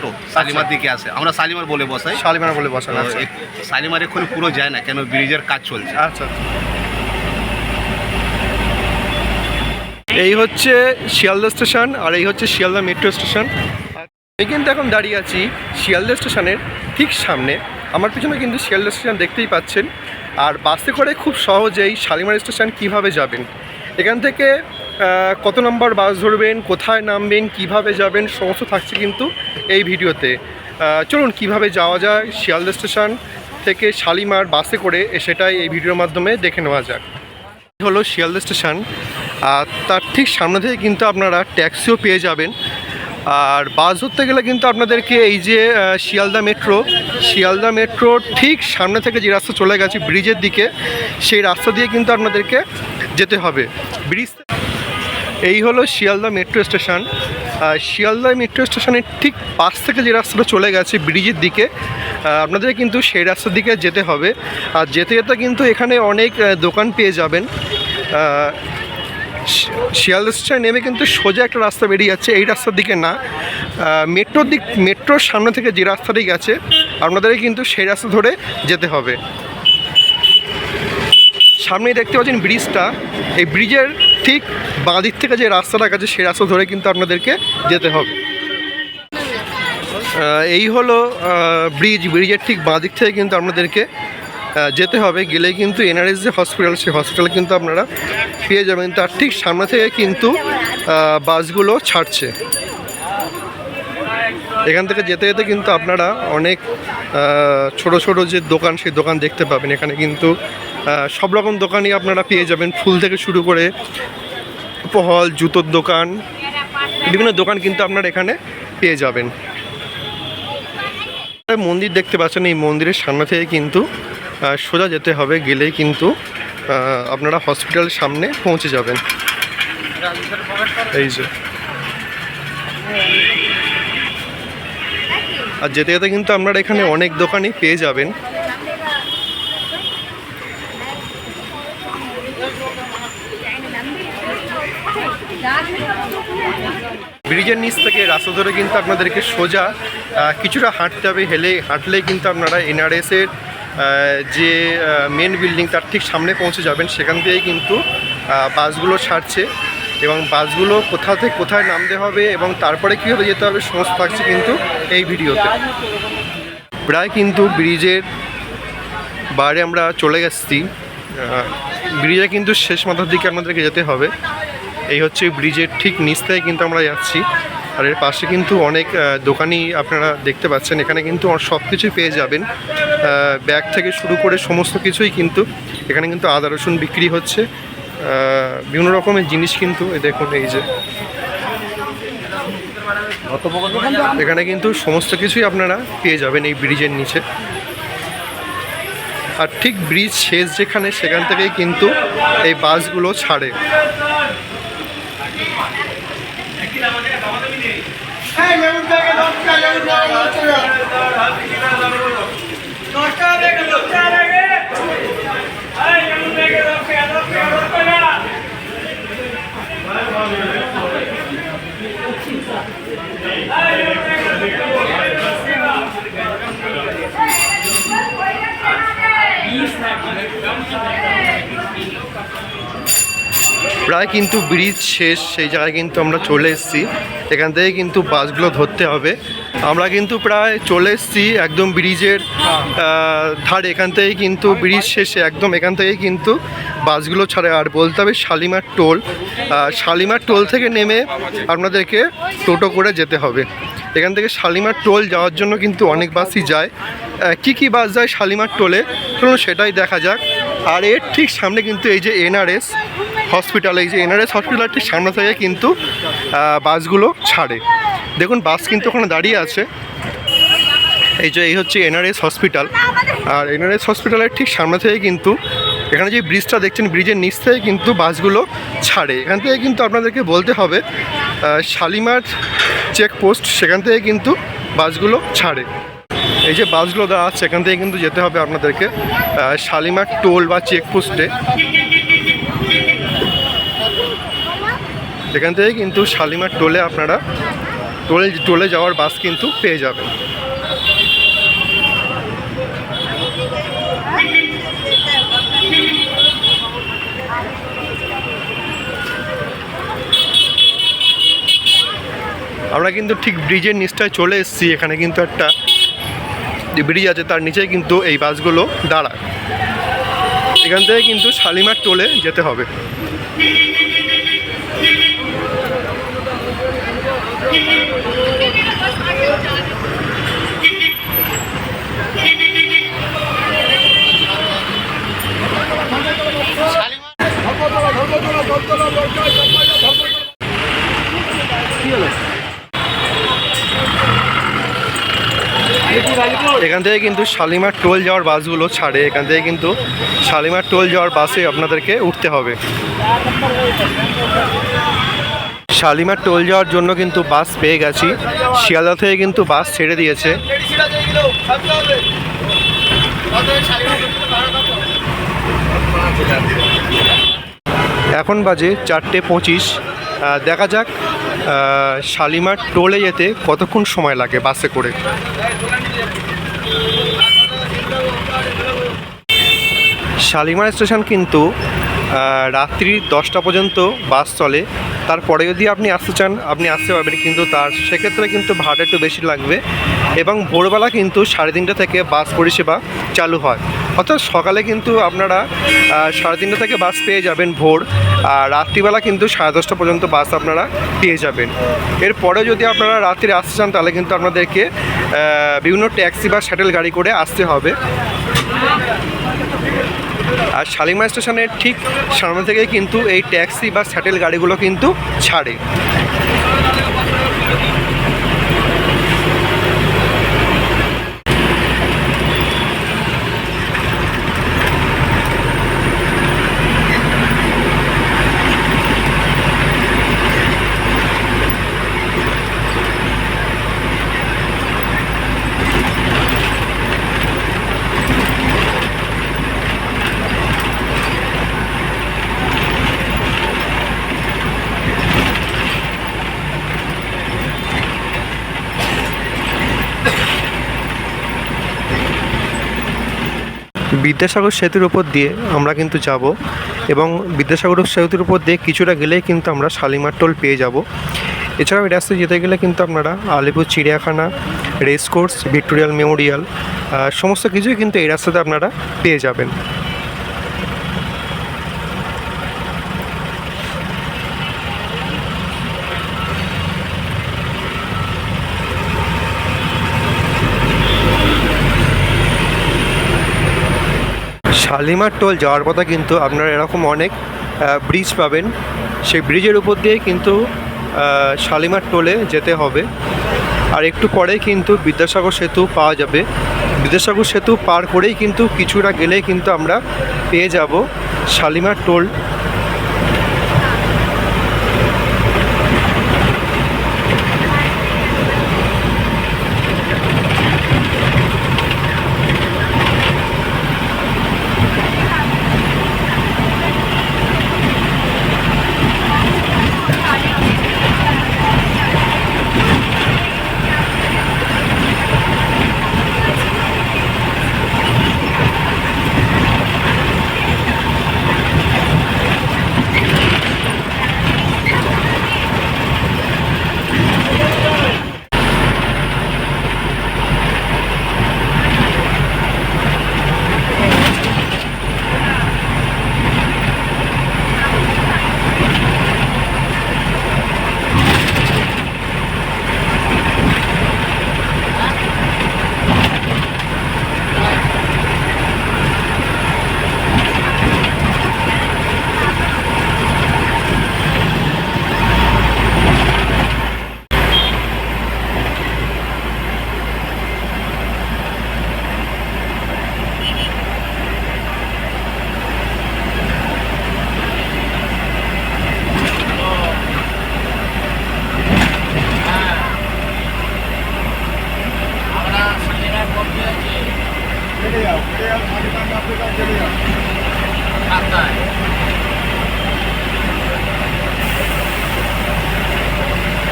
টোটো শালিমার দিকে আসে, আমরা শালিমার বলে বসাই। শালিমার বলে বসান। তো আচ্ছা এই শালিমার এক্ষুনি পুরো যায় না, কেন ব্রিজের কাজ চলছে। আচ্ছা। এই হচ্ছে শিয়ালদা স্টেশন আর এই হচ্ছে শিয়ালদা মেট্রো স্টেশন। আমি কিন্তু এখন দাঁড়িয়ে আছি শিয়ালদা স্টেশনের ঠিক সামনে। আমার পিছনে কিন্তু শিয়ালদা স্টেশন দেখতেই পাচ্ছেন। আর বাসে করে খুব সহজেই শালিমার স্টেশন কিভাবে যাবেন, এখান থেকে কত নম্বর বাস ধরবেন, কোথায় নামবেন, কিভাবে যাবেন, সমস্ত থাকছে কিন্তু এই ভিডিওতে। চলুন কিভাবে যাওয়া যায় শিয়ালদা স্টেশন থেকে শালিমার বাসে করে, সেটাই এই ভিডিওর মাধ্যমে দেখে নেওয়া যাক। হলো শিয়ালদা স্টেশন, আর তার ঠিক সামনে থেকে কিন্তু আপনারা ট্যাক্সিও পেয়ে যাবেন। আর বাস ধরতে গেলে কিন্তু আপনাদেরকে এই যে শিয়ালদা মেট্রো ঠিক সামনে থেকে যে রাস্তা চলে গেছে ব্রিজের দিকে, সেই রাস্তা দিয়ে কিন্তু আপনাদেরকে যেতে হবে। ব্রিজ এই হলো Sealdah metro station. Sealdah metro স্টেশনের ঠিক পাশ থেকে যে রাস্তাটা চলে গেছে ব্রিজের দিকে, আপনাদের কিন্তু সেই রাস্তার দিকে যেতে হবে। আর যেতে যেতে কিন্তু এখানে অনেক দোকান পেয়ে যাবেন। শিয়ালদা স্টেশনে নেমে কিন্তু সোজা একটা রাস্তা বেরিয়ে যাচ্ছে, এই রাস্তার দিকে না, মেট্রোর সামনে থেকে যে রাস্তাটি গেছে আপনাদেরই কিন্তু সেই রাস্তা ধরে যেতে হবে। সামনেই দেখতে পাচ্ছেন ব্রিজটা, এই ব্রিজের ঠিক বাঁ দিক থেকে যে রাস্তাটা গেছে সেই রাস্তা ধরে কিন্তু আপনাদেরকে যেতে হবে। এই হলো ব্রিজের ঠিক বাঁ দিক থেকে কিন্তু আপনাদেরকে যেতে হবে। গেলে কিন্তু এনআরএস যে হসপিটাল, সেই হসপিটাল কিন্তু আপনারা পেয়ে যাবেন। তার ঠিক সামনে থেকে কিন্তু বাসগুলো ছাড়ছে। এখান থেকে যেতে যেতে কিন্তু আপনারা অনেক ছোট ছোট যে দোকান, সেই দোকান দেখতে পাবেন। এখানে কিন্তু সব রকম দোকানই আপনারা পেয়ে যাবেন, ফুল থেকে শুরু করে ফল, জুতোর দোকান, বিভিন্ন দোকান কিন্তু আপনারা এখানে পেয়ে যাবেন। মন্দির দেখতে পাচ্ছেন, এই মন্দিরের সামনে থেকে কিন্তু সোজা যেতে হবে। গেলেই কিন্তু আপনারা হসপিটালের সামনে পৌঁছে যাবেন। এই যে, আর যেতে যেতে কিন্তু আপনারা এখানে অনেক দোকানই পেয়ে যাবেন। ব্রিজের নিচ থেকে রাস্তা ধরে কিন্তু আপনাদেরকে সোজা কিছুটা হাঁটতে হবে। হাঁটলেই কিন্তু আপনারা এনআরএসের যে মেন বিল্ডিং, তার ঠিক সামনে পৌঁছে যাবেন। সেখান থেকেই কিন্তু বাসগুলো ছাড়ছে, এবং বাসগুলো কোথা থেকে কোথায় নামতে হবে এবং তারপরে কীভাবে যেতে হবে সমস্ত থাকছে কিন্তু এই ভিডিওতে। প্রায় কিন্তু ব্রিজের বাইরে আমরা চলে গেছি। ব্রিজে কিন্তু শেষ মাথার দিকে আপনাদেরকে যেতে হবে। এই হচ্ছে ব্রিজের ঠিক নিচ থেকে কিন্তু আমরা যাচ্ছি। আর এর পাশে কিন্তু অনেক দোকানই আপনারা দেখতে পাচ্ছেন। এখানে কিন্তু সব কিছুই পেয়ে যাবেন, ব্যাগ থেকে শুরু করে সমস্ত কিছুই কিন্তু এখানে কিন্তু আদা রসুন বিক্রি হচ্ছে, বিভিন্ন রকমের জিনিস কিন্তু দেখুন। এই যে এখানে কিন্তু সমস্ত কিছুই আপনারা পেয়ে যাবেন এই ব্রিজের নিচে। আর ঠিক ব্রিজ শেষ যেখানে, সেখান থেকেই কিন্তু এই বাসগুলো ছাড়ে। প্রায় কিন্তু ব্রিজ শেষ, সেই জায়গায় কিন্তু আমরা চলে এসেছি। এখান থেকে কিন্তু বাসগুলো ধরতে হবে। আমরা কিন্তু প্রায় চলে এসেছি একদম ব্রিজের ধারে। এখান থেকে কিন্তু ব্রিজ শেষে একদম এখান থেকেই কিন্তু বাসগুলো ছাড়ে। আর বলতে হবে শালিমার টোল থেকে নেমে আপনাদেরকে টোটো করে যেতে হবে। এখান থেকে শালিমার টোল যাওয়ার জন্য কিন্তু অনেক বাসই যায়। কি বাস যায় শালিমার টোলে, চলুন সেটাই দেখা যাক। আর এর ঠিক সামনে কিন্তু এই যে এনআরএস হসপিটাল, এই যে এনআরএস হসপিটালটির সামনে থেকে কিন্তু বাসগুলো ছাড়ে। দেখুন বাস কিন্তু ওখানে দাঁড়িয়ে আছে। এই হচ্ছে এনআরএস হসপিটাল। আর এনআরএস হসপিটালের ঠিক সামনে থেকে কিন্তু এখানে যে ব্রিজটা দেখছেন, ব্রিজের নিচ থেকে কিন্তু বাসগুলো ছাড়ে। এখান থেকে কিন্তু আপনাদেরকে বলতে হবে শালিমার চেকপোস্ট, সেখান থেকে কিন্তু বাসগুলো ছাড়ে। এই যে বাসগুলো দেওয়া আছে, এখান থেকে কিন্তু যেতে হবে আপনাদেরকে শালিমার টোল বা চেকপোস্টে। এখান থেকে কিন্তু শালিমার টোলে আপনারা টোলে যাওয়ার বাস কিন্তু পেয়ে যাবেন। আমরা কিন্তু ঠিক ব্রিজের নিচটায় চলে এসেছি। এখানে কিন্তু একটা যে ব্রিজ আছে তার নিচেই কিন্তু এই বাসগুলো দাঁড়ায়। এখান থেকে কিন্তু শালিমার টোলে যেতে হবে। এখান থেকে কিন্তু শালিমার টোল যাওয়ার বাসগুলো ছাড়ে। এখান থেকে কিন্তু শালিমার টোল যাওয়ার বাসে আপনাদেরকে উঠতে হবে। শালিমার টোল যাওয়ার জন্য কিন্তু বাস পেয়ে গেছি। শিয়ালদা থেকে কিন্তু বাস ছেড়ে দিয়েছে। এখন বাজে 4:25। দেখা যাক শালিমার টোলে যেতে কতক্ষণ সময় লাগে বাসে করে। শালিমার স্টেশন কিন্তু রাত্রি 10টা পর্যন্ত বাস চলে। তারপরে যদি আপনি আসতে চান আপনি আসতে পারবেন, কিন্তু সেক্ষেত্রে কিন্তু ভাড়া একটু বেশি লাগবে। এবং ভোরবেলা কিন্তু 3:30 থেকে বাস পরিষেবা চালু হয়। অর্থাৎ সকালে কিন্তু আপনারা 3:30 থেকে বাস পেয়ে যাবেন ভোর, আর রাত্রিবেলা কিন্তু 10:30 পর্যন্ত বাস আপনারা পেয়ে যাবেন। এরপরে যদি আপনারা রাত্রে আসতে চান তাহলে কিন্তু আপনাদেরকে বিভিন্ন ট্যাক্সি বা শ্যাটেল গাড়ি করে আসতে হবে। আর শালিমার স্টেশনের ঠিক সামনে থেকে কিন্তু এই ট্যাক্সি বা শ্যাটেল গাড়িগুলো কিন্তু ছাড়ে। বিদ্যাসাগর সেতুর উপর দিয়ে আমরা কিন্তু যাব, এবং বিদ্যাসাগর সেতুর উপর দিয়ে কিছুটা গেলেই কিন্তু আমরা শালিমার টোল পেয়ে যাব। এছাড়াও এই রাস্তায় যেতে গেলে কিন্তু আপনারা আলিপুর চিড়িয়াখানা, রেস কোর্স, ভিক্টোরিয়াল মেমোরিয়াল সমস্ত কিছুই কিন্তু এই রাস্তাতে আপনারা পেয়ে যাবেন। শালিমার টোল যাওয়ার পথে কিন্তু আপনারা এরকম অনেক ব্রিজ পাবেন। সেই ব্রিজের উপর দিয়ে কিন্তু শালিমার টোলে যেতে হবে। আর একটু পরেই কিন্তু বিদ্যাসাগর সেতু পাওয়া যাবে। বিদ্যাসাগর সেতু পার করেই কিন্তু কিছুটা গেলেই কিন্তু আমরা পেয়ে যাব শালিমার টোল।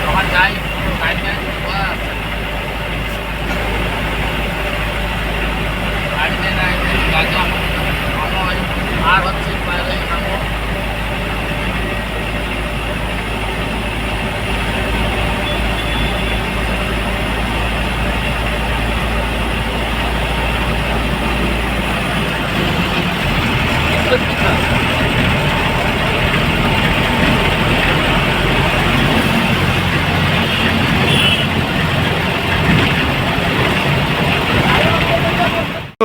আমার যাই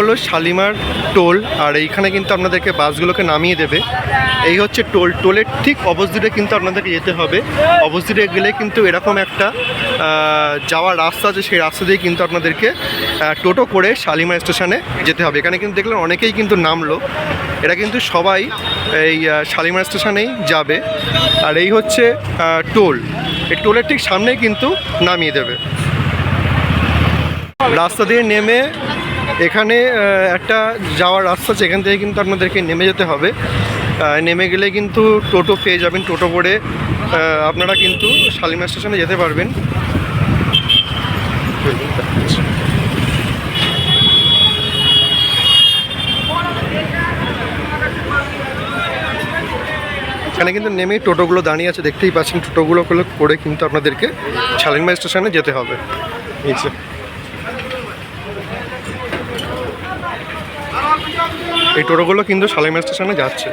হলো শালিমার টোল, আর এইখানে কিন্তু আপনাদেরকে বাসগুলোকে নামিয়ে দেবে। এই হচ্ছে টোল, টোলের ঠিক অপোজিটে কিন্তু আপনাদেরকে যেতে হবে। অপোজিটে গেলে কিন্তু এরকম একটা যাওয়ার রাস্তা আছে, সেই রাস্তা দিয়ে কিন্তু আপনাদেরকে টোটো করে শালিমার স্টেশনে যেতে হবে। এখানে কিন্তু দেখলেন অনেকেই কিন্তু নামলো, এরা কিন্তু সবাই এই শালিমার স্টেশনেই যাবে। আর এই হচ্ছে টোল, এই টোলের ঠিক সামনেই কিন্তু নামিয়ে দেবে। রাস্তা দিয়ে নেমে এখানে একটা যাওয়ার রাস্তা আছে, এখান থেকে কিন্তু আপনাদেরকে নেমে যেতে হবে। নেমে গেলে কিন্তু টোটো পেয়ে যাবেন, টোটো করে আপনারা কিন্তু শালিমার স্টেশনে যেতে পারবেন। এখানে কিন্তু নেমেই টোটোগুলো দাঁড়িয়ে আছে, দেখতেই পাচ্ছেন। টোটোগুলো করে কিন্তু আপনাদেরকে শালিমার স্টেশনে যেতে হবে। এই টোটোগুলো কিন্তু শালিমার স্টেশনে যাচ্ছে।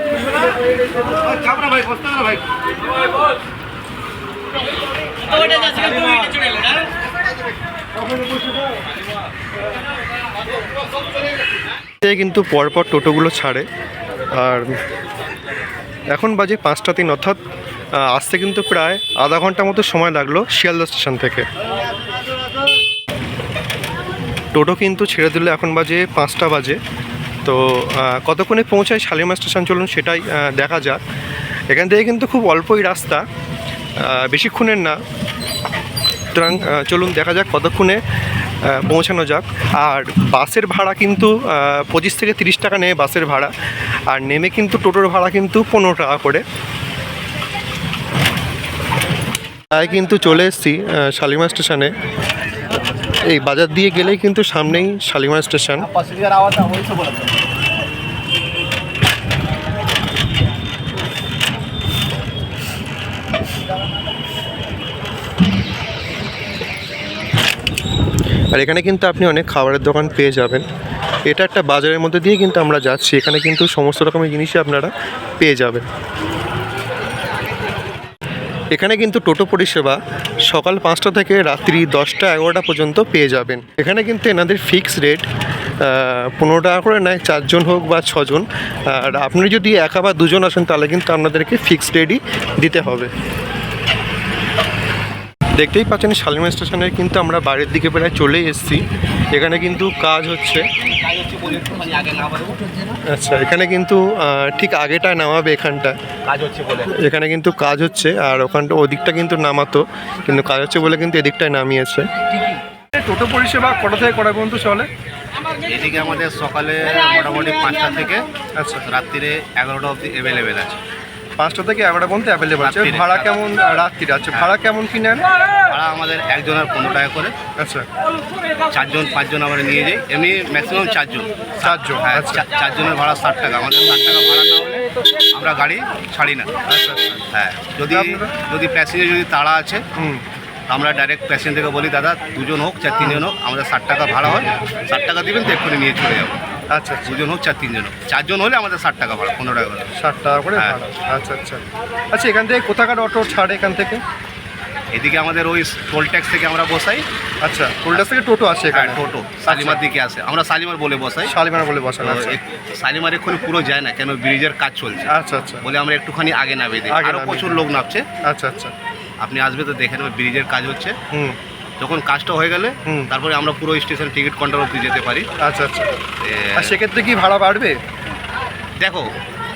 কিন্তু পরপর টোটোগুলো ছাড়ে। আর এখন বাজে 5টা 3, অর্থাৎ আসতে কিন্তু প্রায় আধা ঘন্টা মতো সময় লাগলো শিয়ালদা স্টেশন থেকে। টোটো কিন্তু ছেড়ে দিলে এখন বাজে 5টা বাজে। তো কতক্ষণে পৌঁছায় শালিমার স্টেশন চলুন সেটাই দেখা যাক। এখান থেকে কিন্তু খুব অল্পই রাস্তা, বেশিক্ষণের না। সুতরাং চলুন দেখা যাক কতক্ষণে পৌঁছানো যাক। আর বাসের ভাড়া কিন্তু 25 থেকে 30 টাকা নেয় বাসের ভাড়া, আর নেমে কিন্তু টোটোর ভাড়া কিন্তু 15 টাকা করে। তাই কিন্তু চলে এসেছি শালিমার স্টেশনে। এই বাজার দিয়ে গেলেই কিন্তু সামনেই শালিমার স্টেশন। আর এখানে কিন্তু আপনি অনেক খাবারের দোকান পেয়ে যাবেন। এটা একটা বাজারের মধ্যে দিয়ে কিন্তু আমরা যাচ্ছি, এখানে কিন্তু সমস্ত রকমের জিনিসই আপনারা পেয়ে যাবেন। এখানে কিন্তু টোটো পরিষেবা সকাল 5টা থেকে রাত্রি 10টা 11টা পর্যন্ত পেয়ে যাবেন। এখানে কিন্তু এনাদের ফিক্স রেট 15 টাকা করে নেয়, 4 জন হোক বা 6 জন। আর আপনি যদি একা বা 2 জন আসেন তাহলে কিন্তু আপনাদেরকে ফিক্স রেটই দিতে হবে। দেখতেই পাচ্ছেন শালিমার স্টেশনের কিন্তু আমরা বাইরের দিকে প্রায় চলে এসেছি। এখানে কিন্তু কাজ হচ্ছে। আচ্ছা, এখানে কিন্তু ঠিক আগেটায় নামাবে, এখানটায় কাজ হচ্ছে বলে এখানে কিন্তু কাজ হচ্ছে। আর ওখানটা ওদিকটা কিন্তু নামাতো, কিন্তু কাজ হচ্ছে বলে কিন্তু এদিকটায় নামিয়েছে। টোটো পরিষেবা কটা থেকে কটা পর্যন্ত চলে? এদিকে আমাদের সকালে মোটামুটি 5টা থেকে আচ্ছা রাত্রিরে 11টা অবধি অ্যাভেলেবেল আছে। 5টা থেকে 11টা পর্যন্ত অ্যাভেলেবেল আছে। ভাড়া কেমন রাত্রিরে আছে? ভাড়া কেমন কি নেন? ভাড়া আমাদের একজনের 15 টাকা করে। আচ্ছা, 4 জন 5 জন আমরা নিয়ে যাই, এমনি ম্যাক্সিমাম 4 জন। হ্যাঁ, আচ্ছা, 4 জনের ভাড়া 60 টাকা। আমাদের 60 টাকা ভাড়া না হলে আমরা গাড়ি ছাড়ি না। আচ্ছা আচ্ছা। হ্যাঁ, যদি প্যাসেঞ্জার যদি তাড়া আছে আমরা ডাইরেক্ট প্যাসেঞ্জারকে বলি দাদা 2 জন হোক 4 3 জন হোক, আমাদের 60 টাকা ভাড়া হয়, 60 টাকা দিবেন তো এক্ষুনি নিয়ে চলে যাবো। আচ্ছা, 2 জন হোক 4 3 জন হোক, 4 জন হলে আমাদের 60 টাকা ভাড়া, 15 টাকা করে। 60 টাকা করে ভাড়া। আচ্ছা আচ্ছা। আচ্ছা, এখান থেকে কোথাকার অটো ছাড়ে এখান থেকে? এদিকে আমাদের ওই টোল ট্যাক্স থেকে আমরা বসাই। আচ্ছা, টোল ট্যাক্স থেকে টোটো আসে এখানে? টোটো শালিমার দিকে আসে, আমরা শালিমার বলে বসাই। শালিমার বলে বসান। আচ্ছা, শালিমার এক্ষুনি পুরো যায় না, কেন ব্রিজের কাজ চলছে। আচ্ছা আচ্ছা। বলে আমরা একটুখানি আগে নামিয়ে দিই, আরও প্রচুর লোক নামছে। আচ্ছা আচ্ছা। আপনি আসবে তো দেখে নেবেন, ব্রিজের কাজ হচ্ছে। যখন কাজটা হয়ে গেলে তারপরে আমরা পুরো স্টেশন টিকিট কাউন্টার অবধি যেতে পারি। আচ্ছা আচ্ছা। আর সেক্ষেত্রে কি ভাড়া বাড়বে? দেখো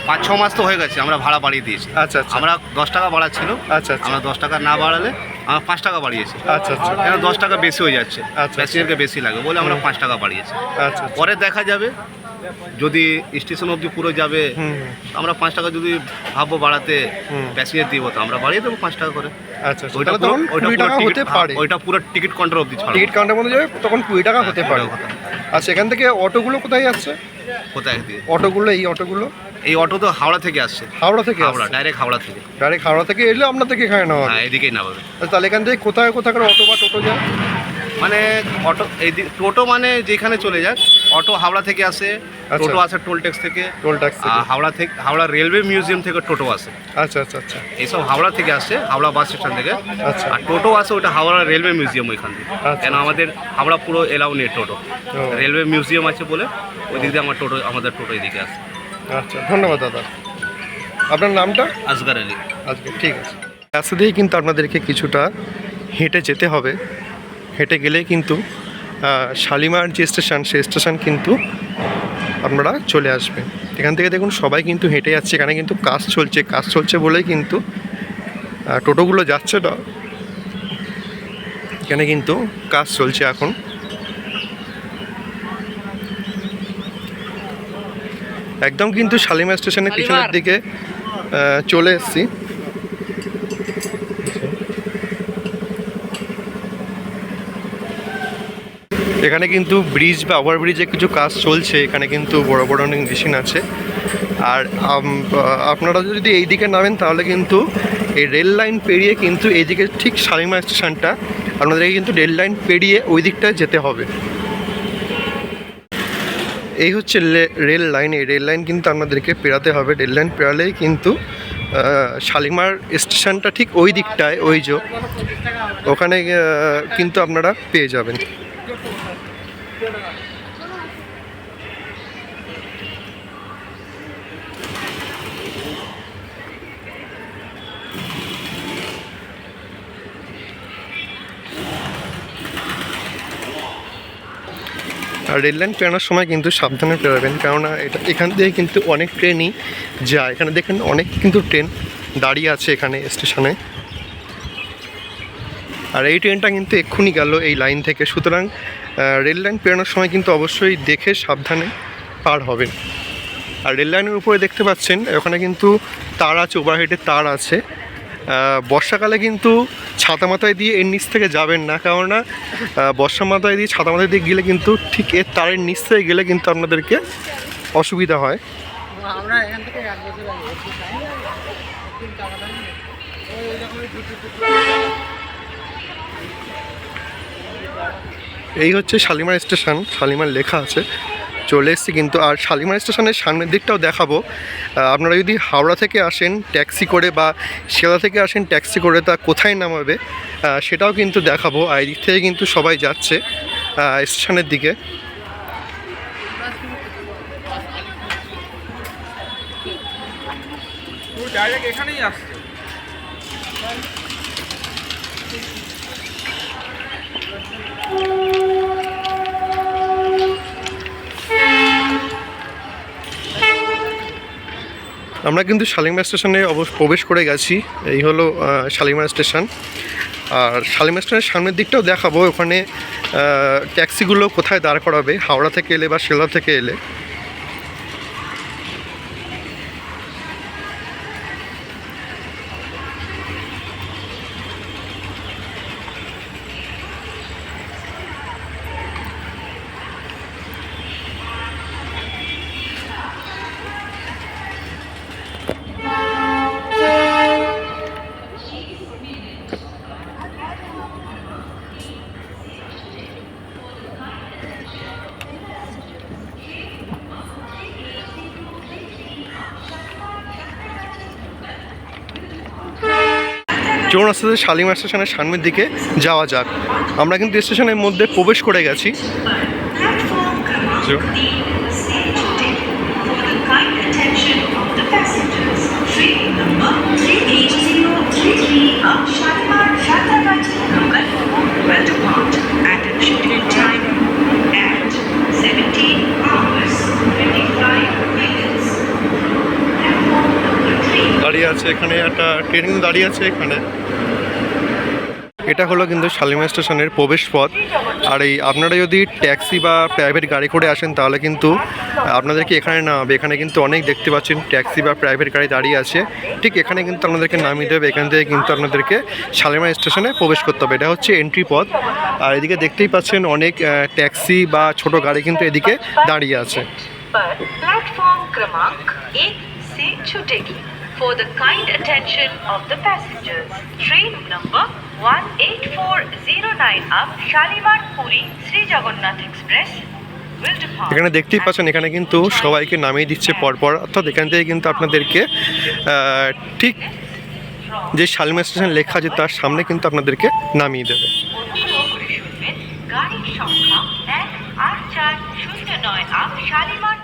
5-6 মাস তো হয়ে গেছে, আমরা ভাড়া বাড়িয়ে দিয়েছি। আচ্ছা আচ্ছা। আমরা 10 টাকা বাড়া ছিল। আচ্ছা আচ্ছা। আমরা 10 টাকা না বাড়ালে আমরা 5 টাকা বাড়িয়েছি। আচ্ছা আচ্ছা। কেন 10 টাকা বেশি হয়ে যাচ্ছে, আচ্ছা। প্যাসেঞ্জারকে বেশি লাগে বলে আমরা 5 টাকা বাড়িয়েছি। আচ্ছা। পরে দেখা যাবে যদি স্টেশন অবধি পুরো যাবে, আমরা 5 টাকা যদি ভাববো বাড়াতে প্যাসেঞ্জার দিব, তো আমরা বাড়িয়ে দেবো 5 টাকা করে। আচ্ছা, ওইটা তখন 20 টাকা হতে পারে। ওইটা পুরো টিকিট কাউন্টার অবধি ছাড়া, টিকিট কাউন্টার মধ্যে যাবে তখন 20 টাকা হতে পারে। আর সেখান থেকে অটোগুলো কোথায় যাচ্ছে? কোথায় দিয়ে অটোগুলো? এই অটোগুলো, এই অটো তো হাওড়া থেকে আসছে। হাওড়া থেকে? হাওড়া, ডাইরেক্ট হাওড়া থেকে। ডাইরেক্ট হাওড়া থেকে এলে আপনার থেকে এখানে নেওয়া? হ্যাঁ, এদিকেই নামাবে। তাহলে এখান থেকে কোথায় কোথাকার অটো বা টোটো যায়? মানে অটো এই টোটো মানে যেখানে চলে যাক, অটো হাওড়া থেকে আসে, টোটো আসে টোল ট্যাক্স থেকে, toll tax Howrah railway museum থেকে টোটো আসে। আচ্ছা আচ্ছা আচ্ছা এইসব হাওড়া থেকে আসে, হাওড়া বাস স্টেশন থেকে। আচ্ছা। আর টোটো আসে ওটা হাওড়া রেলওয়ে মিউজিয়াম ওইখান থেকে। আচ্ছা। কেন আমাদের হাওড়া পুরো এলাও নেই টোটো, ও। রেলওয়ে মিউজিয়াম আছে বলে ওই দিক দিয়ে আমাদের টোটো এদিকে আসে। আচ্ছা, ধন্যবাদ দাদা। আপনার নামটা? আসগার আলী। আজকে ঠিক আছে। রাস্তা দিয়েই কিন্তু আপনাদেরকে কিছুটা হেঁটে যেতে হবে। হেঁটে গেলেই কিন্তু শালিমার যে স্টেশন, সেই স্টেশন কিন্তু আপনারা চলে আসবেন। এখান থেকে দেখুন সবাই কিন্তু হেঁটে যাচ্ছে, এখানে কিন্তু কাজ চলছে বলেই কিন্তু টোটোগুলো যাচ্ছে না, এখানে কিন্তু কাজ চলছে এখন। একদম কিন্তু শালিমার স্টেশনের পিছনের দিকে চলে এসেছি। এখানে কিন্তু ব্রিজ বা ওভারব্রিজে কিছু কাজ চলছে, এখানে কিন্তু বড় বড় অনেক মেশিন আছে। আর আপনারা যদি এই দিকে নামেন তাহলে কিন্তু এই রেল লাইন পেরিয়ে কিন্তু এইদিকে ঠিক শালিমার স্টেশনটা, আপনাদেরকে কিন্তু রেল লাইন পেরিয়ে ওই দিকটায় যেতে হবে। এই হচ্ছে রেল লাইন, এই রেল লাইন কিন্তু আপনাদেরকে পেরাতে হবে। রেল লাইন পেরালেই কিন্তু শালিমার স্টেশনটা ঠিক ওই দিকটায়, ওই যে ওখানে কিন্তু আপনারা পেয়ে যাবেন। আর রেল লাইন পেরানোর সময় কিন্তু সাবধানে পেরাবেন, কেননা এখান থেকে কিন্তু অনেক ট্রেনই যায়। এখানে দেখেন অনেক কিন্তু ট্রেন দাঁড়িয়ে আছে এখানে স্টেশনে। আর এই ট্রেনটা কিন্তু এক্ষুনি গেল এই লাইন থেকে, সুতরাং রেল লাইন পেরানোর সময় কিন্তু অবশ্যই দেখে সাবধানে পার হবেন। আর রেল লাইনের উপরে দেখতে পাচ্ছেন ওখানে কিন্তু তার আছে, ওভারহেডের তার আছে। বর্ষাকালে কিন্তু ছাতা মাথায় দিয়ে এর নিচ থেকে যাবেন না, কেননা বর্ষা মাথায় দিয়ে ছাতা মাথায় দিয়ে গেলে কিন্তু ঠিক এর তারের নিচ থেকে গেলে কিন্তু আপনাদেরকে অসুবিধা হয়। এই হচ্ছে শালিমার স্টেশন, শালিমার লেখা আছে, চলে এসেছি কিন্তু। আর শালিমার স্টেশনের সামনের দিকটাও দেখাবো। আপনারা যদি হাওড়া থেকে আসেন ট্যাক্সি করে বা শিয়ালদা থেকে আসেন ট্যাক্সি করে, তা কোথায় নামাবে সেটাও কিন্তু দেখাবো। আর এই দিক থেকে কিন্তু সবাই যাচ্ছে স্টেশনের দিকে। ডাইরেক্ট এখানেই আসছে। আমরা কিন্তু শালিমার স্টেশনে প্রবেশ করে গেছি। এই হলো শালিমার স্টেশন। আর শালিমার স্টেশনের সামনের দিকটাও দেখাবো, ওখানে ট্যাক্সিগুলো কোথায় দাঁড় করাবে হাওড়া থেকে এলে বা শিয়ালদা থেকে এলে। চলুন আস্তে আস্তে শালিমার স্টেশনের সামনের দিকে যাওয়া যাক। আমরা কিন্তু স্টেশনের মধ্যে প্রবেশ করে গেছি। দাঁড়িয়ে আছে এখানে একটা ট্রেন কিন্তু দাঁড়িয়ে আছে এখানে। এটা হলো কিন্তু শালিমার স্টেশনের প্রবেশ পথ। আর এই আপনারা যদি ট্যাক্সি বা প্রাইভেট গাড়ি করে আসেন তাহলে কিন্তু আপনাদেরকে এখানে নামাবে। এখানে কিন্তু অনেক দেখতে পাচ্ছেন ট্যাক্সি বা প্রাইভেট গাড়ি দাঁড়িয়ে আছে, ঠিক এখানে কিন্তু আপনাদেরকে নামিয়ে দেবে। এখান থেকে কিন্তু আপনাদেরকে শালিমার স্টেশনে প্রবেশ করতে হবে। এটা হচ্ছে এন্ট্রি পথ। আর এদিকে দেখতেই পাচ্ছেন অনেক ট্যাক্সি বা ছোট গাড়ি কিন্তু এদিকে দাঁড়িয়ে আছে। प्लेटफॉर्म क्रमांक 1 से छूटेगी। For the kind attention of the passengers, train number 18409 up Shalimar Puri Sri Jagannath Express will depart. এখানে দেখতেই পাচ্ছেন এখানে কিন্তু সবাইকে নামিয়ে দিচ্ছে পরপর, অর্থাৎ এখান থেকে কিন্তু আপনাদেরকে ঠিক যে শালিমার স্টেশন লেখা আছে তার সামনে কিন্তু আপনাদেরকে নামিয়ে দেবে। অনুগ্রহ করে শুনবেন গাড়ির সংখ্যা 18409 up Shalimar